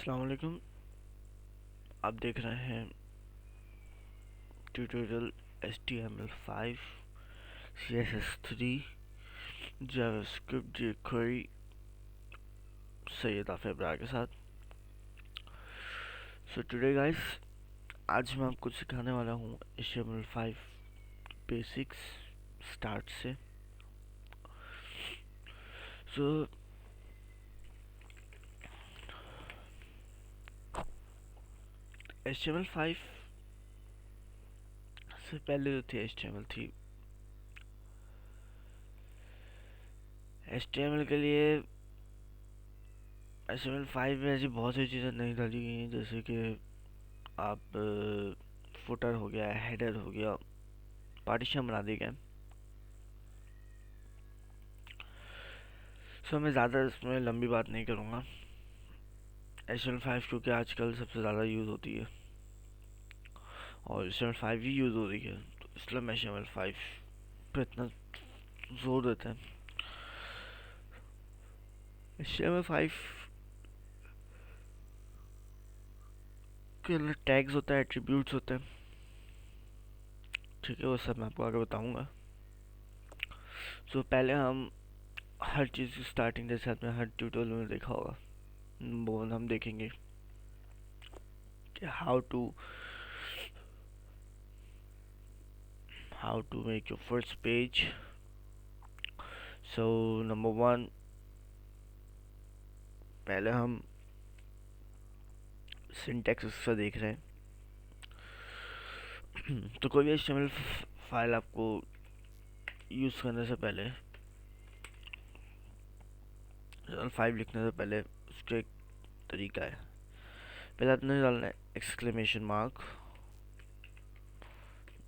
अस्सलाम वालेकुम। आप देख रहे हैं tutorial HTML5 CSS3 JavaScript jQuery Syed Afif Ibrar के साथ। सो टुडे गाइस, आज मैं आपको सिखाने वाला हूँ HTML5 बेसिक्स स्टार्ट से। सो HTML5 से पहले जो थे HTML3, HTML के लिए HTML5 में ऐसी बहुत सी चीज़ें नहीं डाली गई हैं, जैसे कि आप फुटर हो गया, हेडर हो गया, पार्टीशन बना दिए गए। सो मैं ज़्यादा इसमें लंबी बात नहीं करूँगा। HTML5 क्योंकि आजकल सबसे ज़्यादा यूज़ होती है और HTML5 ही यूज़ हो रही है, तो इसलिए मैं HTML5 पे इतना जोर देते हैं। HTML5 के अंदर टैग्स होता है, एट्रीब्यूट्स होते हैं, ठीक है, वो सब मैं आपको आगे बताऊँगा। सो पहले हम हर चीज़ की स्टार्टिंग, जैसे आपने हर ट्यूटोरियल में देखा होगा, वो हम देखेंगे कि how to make your first page. So number one, पहले हम सिंटैक्स उसका देख रहे हैं। तो कोई भी HTML फाइल आपको यूज़ करने से पहले, HTML5 लिखने से पहले, उसका एक तरीका है। पहले आपने डालना है exclamation mark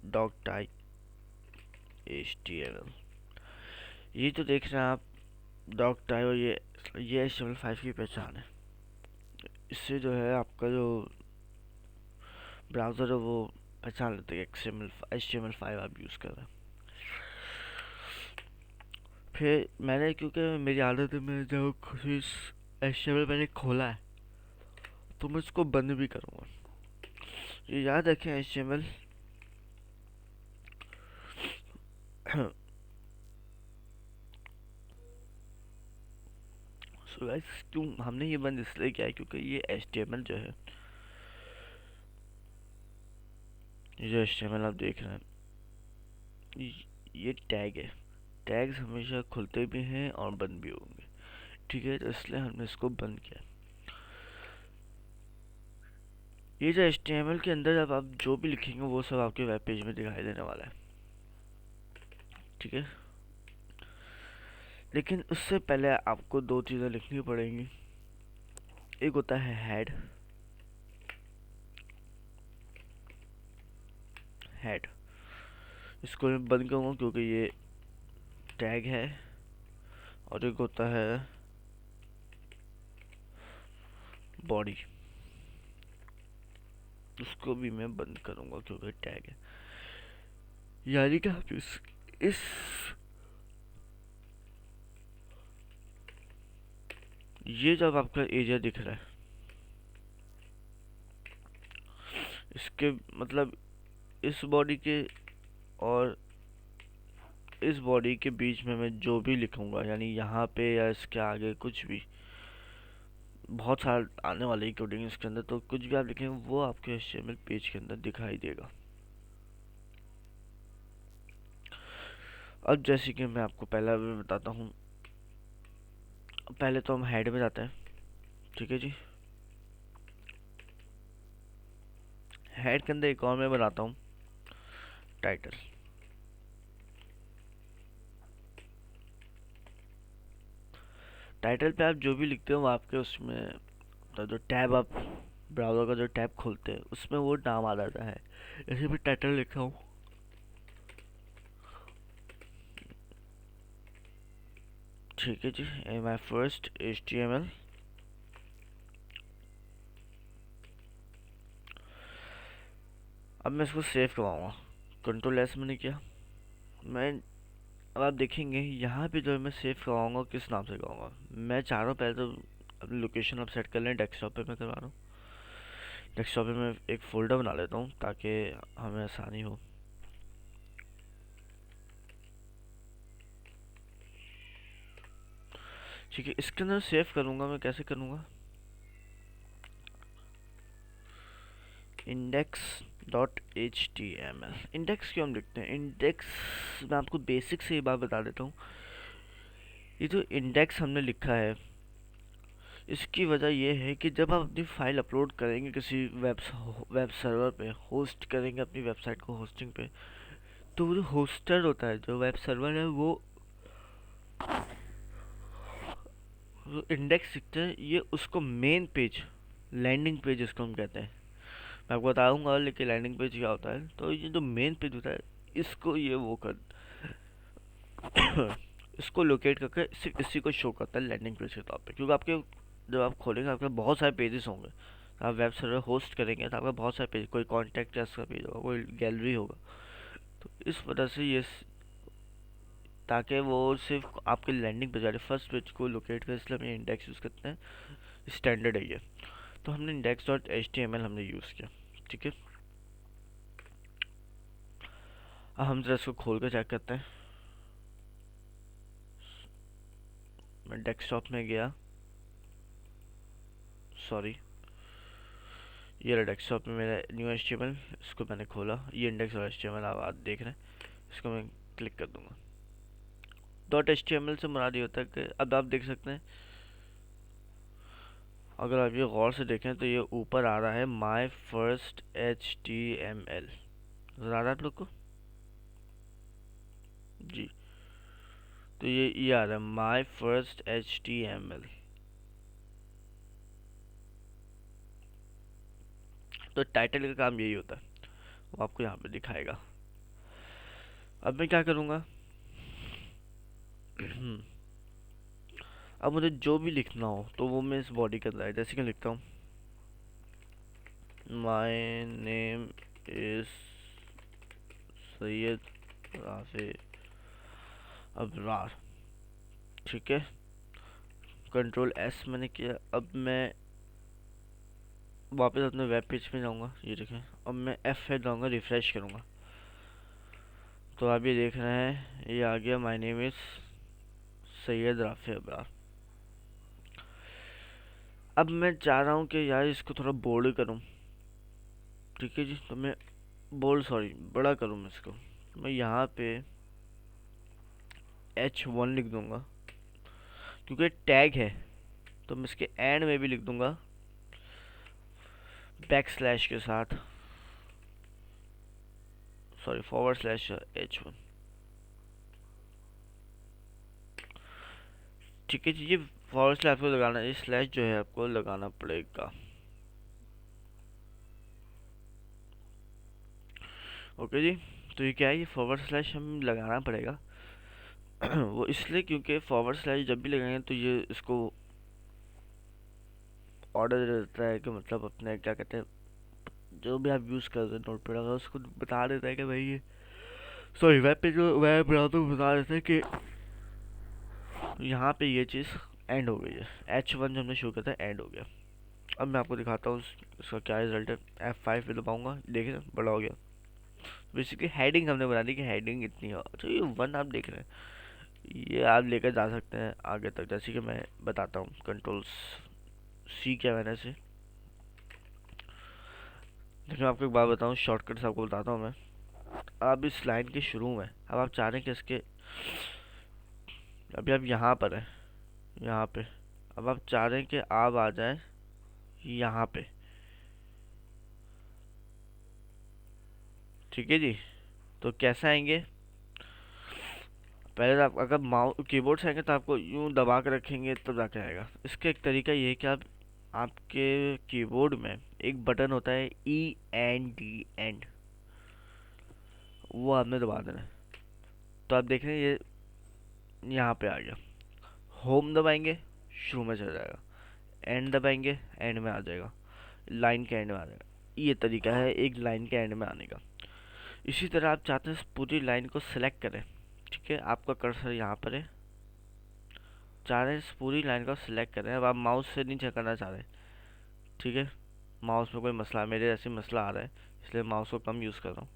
dot type HTML। ये तो देख रहे हैं आप डॉट टाइप, और ये HTML5 की पहचान है। इससे जो है आपका जो ब्राउज़र है वो पहचान लेते हैं HTML5 आप यूज़ कर रहे हैं। फिर मैंने, क्योंकि मेरी आदत है, मैं जब खुशी HTML मैंने खोला है तो मैं इसको बंद भी करूँगा। ये याद रखें, HTML सो गाइस, क्यों हमने ये बंद इसलिए किया है, क्योंकि ये HTML जो है, ये जो HTML आप देख रहे हैं, ये टैग है। टैग्स हमेशा खुलते भी हैं और बंद भी होंगे, ठीक है, तो इसलिए हमने इसको बंद किया। ये जो HTML के अंदर अब आप जो भी लिखेंगे वो सब आपके वेब पेज में दिखाई देने वाला है, ठीक है। लेकिन उससे पहले आपको दो चीज़ें लिखनी पड़ेंगी। एक होता है हेड, इसको मैं बंद करूँगा क्योंकि ये टैग है। और एक होता है बॉडी, उसको भी मैं बंद करूँगा क्योंकि टैग है। यानी कि आप इस ये जब आपका एरिया दिख रहा है, इसके मतलब इस बॉडी के और इस बॉडी के बीच में मैं जो भी लिखूंगा, यानी यहाँ पे या इसके आगे कुछ भी, बहुत सारा आने वाले कोडिंग इसके अंदर, तो कुछ भी आप लिखेंगे वो आपके HTML पेज के अंदर दिखाई देगा। अब जैसे कि मैं आपको पहला भी बताता हूँ, पहले तो हम हेड में जाते हैं, ठीक है जी। हेड के अंदर एक और मैं बनाता हूँ टाइटल। टाइटल पे आप जो भी लिखते हो आपके उसमें तो जो टैब आप ब्राउज़र का जो टैब खोलते हैं उसमें वो नाम आ जाता है। जैसे मैं टाइटल लिखा हूँ, ठीक है जी, माई फर्स्ट HTML। अब मैं इसको सेव करवाऊँगा, Ctrl+S मैंने किया। मैं अब आप देखेंगे यहाँ पे जो मैं सेव करवाऊँगा किस नाम से करवाऊँगा। मैं चाह रहा हूँ पहले तो अपनी लोकेशन आप सेट कर लें। डेस्कटॉप पे मैं करवा रहा हूँ। डेस्कटॉप पे मैं एक फ़ोल्डर बना लेता हूँ ताकि हमें आसानी हो। ठीक है, इसके अंदर सेव करूँगा मैं। कैसे करूँगा? Index dot H T M L. Index क्यों हम लिखते हैं? इंडेक्स, मैं आपको बेसिक से ये बात बता देता हूँ। ये जो इंडेक्स हमने लिखा है, इसकी वजह यह है कि जब आप अपनी फाइल अपलोड करेंगे किसी वेब सर्वर पे, होस्ट करेंगे अपनी वेबसाइट को होस्टिंग पे, तो वो जो होस्टर होता है, जो वेब सर्वर है, वो इंडेक्स लिखते हैं, ये उसको मेन पेज, लैंडिंग पेज इसको हम कहते हैं। मैं आपको बताऊंगा लेकिन लैंडिंग पेज क्या होता है। तो ये जो मेन पेज होता है, इसको ये वो कर इसको लोकेट करके सिर्फ इसी को शो करता है लैंडिंग पेज के तौर पे। क्योंकि आपके जब आप खोलेंगे आपके बहुत सारे पेजेस होंगे। आप वेब सर्वर होस्ट करेंगे तो आपका बहुत सारे पेज, कोई कॉन्टैक्ट का पेज होगा, कोई गैलरी होगा। तो इस वजह से ये ताकि वो सिर्फ आपके लैंडिंग पेज वाले फर्स्ट पेज को लोकेट करे, इसलिए हम ये इंडेक्स यूज़ करते हैं। स्टैंडर्ड है ये। तो हमने index dot H T M L हमने यूज़ किया। ठीक है, अब हम जरा इसको खोल कर चेक करते हैं। मैं डेस्कटॉप में गया, सॉरी, ये रहा डेस्कटॉप में मेरा new H T M L. इसको मैंने खोला, ये इंडेक्स और एच टी एम एल आप देख रहे हैं। इसको मैं क्लिक कर दूंगा। Dot H T M L से मुराद ये होता है कि अब आप देख सकते हैं, अगर आप ये गौर से देखें तो ये ऊपर आ रहा है my first H T M L. नजर आ रहा है आप लोग को? जी। तो ये आ रहा है my first H T M L. तो टाइटल का काम यही होता है, वो आपको यहाँ पे दिखाएगा। अब मैं क्या करूँगा? अब मुझे जो भी लिखना हो तो वो मैं इस बॉडी के अंदर है। जैसे कि लिखता हूँ my name is Syed Rafe Abrar. ठीक है, कंट्रोल एस मैंने किया। अब मैं वापस अपने वेब पेज पे जाऊंगा। ये देखें, अब मैं एफ पे जाऊंगा, रिफ्रेश करूंगा तो आप ये देख रहे हैं ये आ गया my name is Syed Rafe Abrar. अब मैं चाह रहा हूँ कि यार इसको थोड़ा बोल्ड करूँ। ठीक है जी, तो मैं बोल्ड, सॉरी, बड़ा करूँ मैं इसको। मैं यहाँ पे H1 लिख दूंगा क्योंकि टैग है। तो मैं इसके एंड में भी लिख दूंगा बैक स्लैश के साथ, सॉरी, फॉरवर्ड स्लैश H1। ठीक है जी, ये फॉरवर्ड स्लैश आपको लगाना, ये स्लैश जो है आपको लगाना पड़ेगा। ओके जी, तो ये क्या है, ये फॉरवर्ड स्लैश हम लगाना पड़ेगा। वो इसलिए क्योंकि फॉरवर्ड स्लैश जब भी लगाएंगे तो ये इसको ऑर्डर दे देता है कि मतलब अपने क्या कहते हैं, जो भी आप यूज़ कर रहे हैं नोट पैड अगर उसको बता देता है कि भाई ये, सॉरी, वेब पे जो वेब ब्राउज़र बता देता है कि यहाँ पे ये चीज़ एंड हो गई है। H1 जो हमने शुरू किया था एंड हो गया। अब मैं आपको दिखाता हूँ इसका क्या रिजल्ट है। F5 पे दबाऊंगा, देखिए बड़ा हो गया। बेसिकली हेडिंग हमने बना दी कि हेडिंग इतनी हो। तो ये 1 आप देख रहे हैं, ये आप लेकर जा सकते हैं आगे तक। जैसे कि मैं बताता हूँ, कंट्रोल सी किया मैंने से। देखिए मैं आपको एक बात बताऊँ, शॉर्टकट्स आपको बताता हूँ मैं। अब इस लाइन के शुरू में अब आप चाह रहे हैं कि इसके, अभी आप यहाँ पर हैं, यहाँ पे, अब आप चाह रहे हैं कि आप आ जाए यहाँ पे। ठीक है जी, तो कैसे आएंगे? पहले तो आप अगर माउस कीबोर्ड से आएंगे तो आपको यूं दबा के रखेंगे तब जाके आएगा। इसका एक तरीका ये है कि आप आपके कीबोर्ड में एक बटन होता है END, एंड, वो आपने दबा देना है। तो आप देख रहे हैं ये यहाँ पे आ गया। होम दबाएंगे, शुरू में चला जाएगा। एंड दबाएंगे, एंड में आ जाएगा, लाइन के एंड में आ जाएगा। ये तरीका है एक लाइन के एंड में आने का। इसी तरह आप चाहते हैं पूरी लाइन को सिलेक्ट करें। ठीक है, आपका कर्सर यहाँ पर है। चाह रहे हैं इस पूरी लाइन को सिलेक्ट करें। अब आप माउस से नहीं करना चाह रहे, ठीक है, माउस में कोई मसला, मेरे ऐसे मसला आ रहा है इसलिए माउस को कम यूज़ कर रहा हूँ।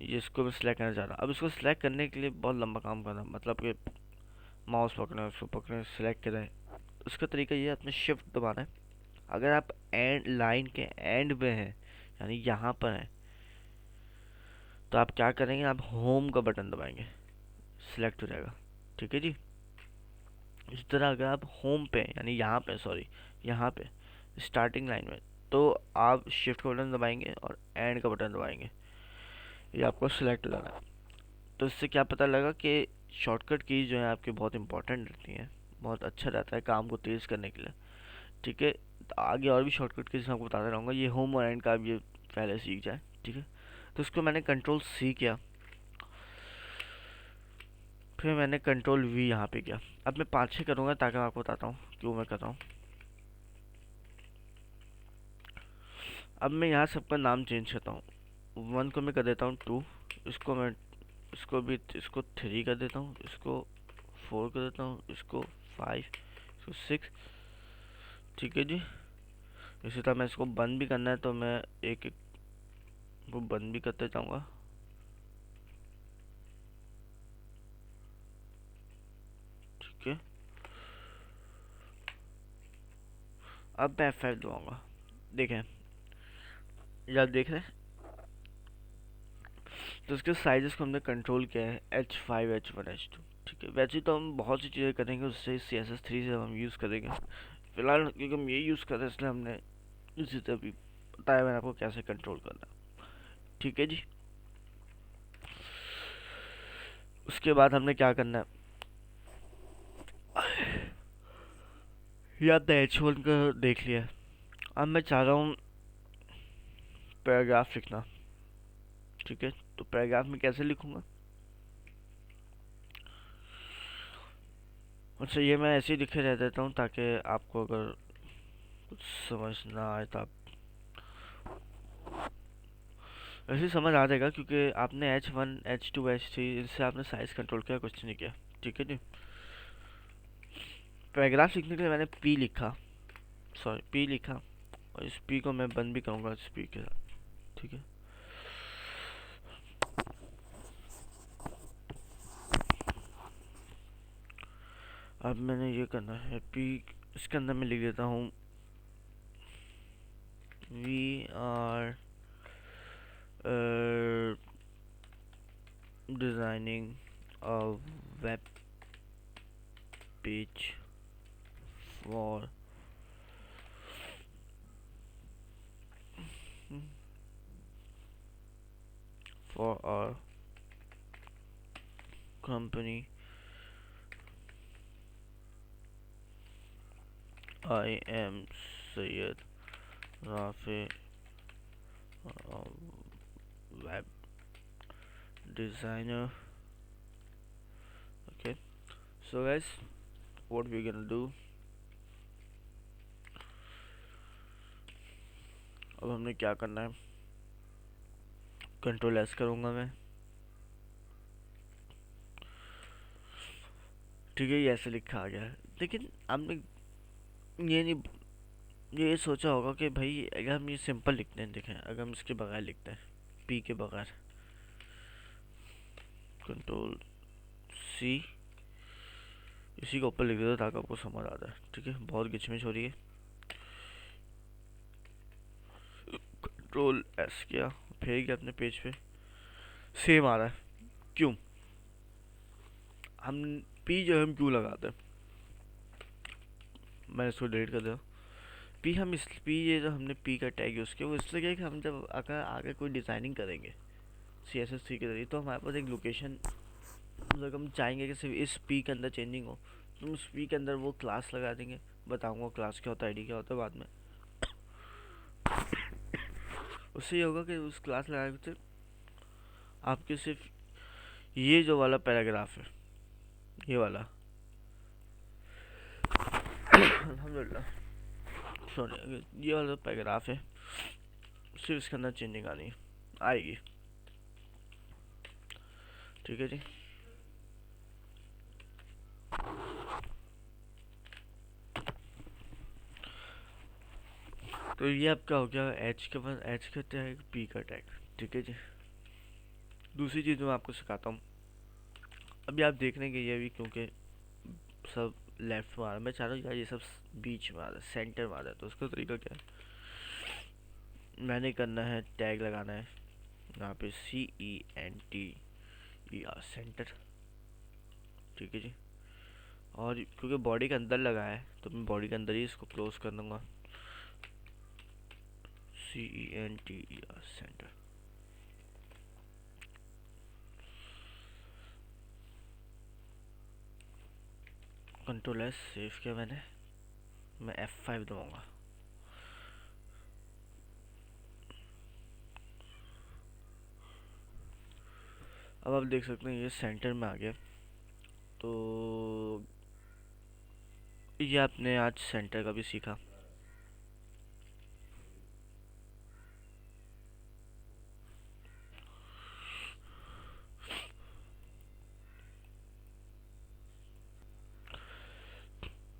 ये इसको मैं सिलेक्ट करना चाह रहा हूँ। अब इसको सिलेक्ट करने के लिए बहुत लंबा काम करना, मतलब कि माउस पकड़ें, उसको पकड़ें, सिलेक्ट करें। उसका तरीका ये है, अपने शिफ्ट दबाना है। अगर आप एंड लाइन के एंड में हैं, यानी यहाँ पर हैं, तो आप क्या करेंगे, आप होम का बटन दबाएंगे, सिलेक्ट हो जाएगा, ठीक है जी। इस तरह अगर आप होम पे, यानी यहाँ पे, सॉरी यहाँ पे स्टार्टिंग लाइन में, तो आप शिफ्ट का बटन दबाएंगे और एंड का बटन दबाएंगे, ये आपको सिलेक्ट हो जाना है। तो इससे क्या पता लगा कि शॉर्टकट कीज जो है आपकी बहुत इंपॉर्टेंट रहती हैं, बहुत अच्छा रहता है काम को तेज़ करने के लिए, ठीक है। तो आगे और भी शॉर्टकट कीज आपको बताता रहूँगा, ये होम और एंड का आप ये पहले सीख जाए, ठीक है। तो इसको मैंने कंट्रोल सी किया, फिर मैंने कंट्रोल वी यहाँ पे किया। अब मैं 5-6 करूँगा ताकि मैं आपको बताता हूँ क्यों मैं कर रहा हूँ। अब मैं यहाँ सबका नाम चेंज करता हूँ। 1 को मैं कर देता हूँ 2, इसको मैं, इसको 3 कर देता हूँ, इसको 4 कर देता हूँ, इसको 5, इसको 6, ठीक है जी। इसी तरह मैं इसको बंद भी करना है तो मैं एक एक को बंद भी करते जाऊँगा, ठीक है। अब मैं F5 दबाऊँगा, देखें, या देख रहे हैं, तो इसके साइजेस को हमने कंट्रोल किया है H5, H1, H2, ठीक है। वैसे तो हम बहुत सी चीज़ें करेंगे उससे, CSS3 से हम यूज़ करेंगे, फिलहाल क्योंकि हम ये यूज़ कर रहे हैं इसलिए हमने इसी तरह भी बताया मैंने आपको कैसे कंट्रोल करना है, ठीक है जी। उसके बाद हमने क्या करना है, या तो H1 का देख लिया। अब मैं चाह रहा हूँ पैराग्राफ लिखना, ठीक है। तो पैराग्राफ में कैसे लिखूँगा, अच्छा ये मैं ऐसे ही लिखे रह देता हूँ ताकि आपको अगर कुछ समझ ना आए तो आप ऐसे समझ आ जाएगा, क्योंकि आपने H1, H2, H3 इनसे आपने साइज कंट्रोल किया, कुछ नहीं किया, ठीक है जी। पैराग्राफ लिखने के लिए मैंने P लिखा, सॉरी P लिखा, और इस P को मैं बंद भी करूँगा इस P के साथ, ठीक है। अब मैंने ये करना है P, इसके अंदर मैं लिख देता हूँ we are designing a web page for our company. I am Syed Rafi, web designer. Okay, so guys, what we're gonna do, अब हमने क्या करना है, कंट्रोल एस करूँगा मैं, ठीक है। ये ऐसे लिखा आ गया है, लेकिन आपने ये नहीं, ये सोचा होगा कि भाई अगर हम ये सिंपल लिखते हैं, देखें अगर हम इसके बगैर लिखते हैं, पी के बगैर, कंट्रोल सी, इसी को ऊपर लिख देता ताकि आपको समझ आ जाए, ठीक है। बहुत गिचमिच हो रही है, कंट्रोल एस किया, फिर गया अपने पेज पे, सेम आ रहा है, क्यों, हम पी जो हम क्यों लगाते हैं, मैंने इसको डिलीट कर दिया। पी हम इस पी, ये जो हमने पी का टैग यूज़ किया वो इसलिए क्या है कि हम जब अगर आगे कोई डिज़ाइनिंग करेंगे CSS3 के जरिए, तो हमारे पास एक लोकेशन, मतलब हम चाहेंगे कि सिर्फ इस पी के अंदर चेंजिंग हो, तो हम उस पी के अंदर वो क्लास लगा देंगे। बताऊंगा क्लास क्या होता है, ID क्या होता है बाद में। उससे ये होगा कि उस क्लास लगाने से आपके सिर्फ ये जो वाला पैराग्राफ है, ये वाला अल्हम्दुलिल्लाह, सॉरी, ये वाला पैराग्राफ है, सिर्फ इसके अंदर चेंजिंग आनी आएगी, ठीक है जी। तो ये आपका हो गया एच के बाद एच का टैग, पी का टैग। ठीक है जी। दूसरी चीज़ मैं आपको सिखाता हूँ। अभी आप देख रहे हैं कि ये भी क्योंकि सब लेफ्ट में आ रहा है, मैं चाह रहा हूँ यार ये सब बीच में आ रहा है, सेंटर में आ रहा है। तो उसका तरीका क्या है, मैंने करना है टैग लगाना है यहाँ पे CENTER, सेंटर। ठीक है जी। और क्योंकि बॉडी के अंदर लगा है तो मैं बॉडी के अंदर ही इसको क्लोज कर दूंगा, CENTER, centre. Control S save किया मैंने, मैं F5 दबाऊंगा। अब आप देख सकते हैं ये सेंटर में आ गया। तो ये आपने आज सेंटर का भी सीखा।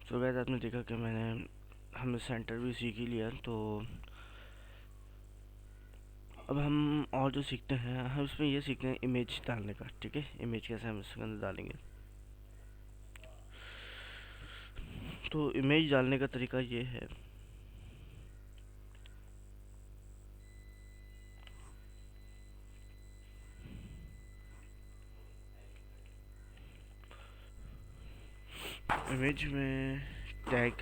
तो गैस आपने देखा कि हमने सेंटर भी सीख ही लिया। तो अब हम और जो सीखते हैं, हम इसमें ये सीखते हैं इमेज डालने का। ठीक है, इमेज कैसे हम इसके अंदर डालेंगे। तो इमेज डालने का तरीका ये है, इमेज में टैग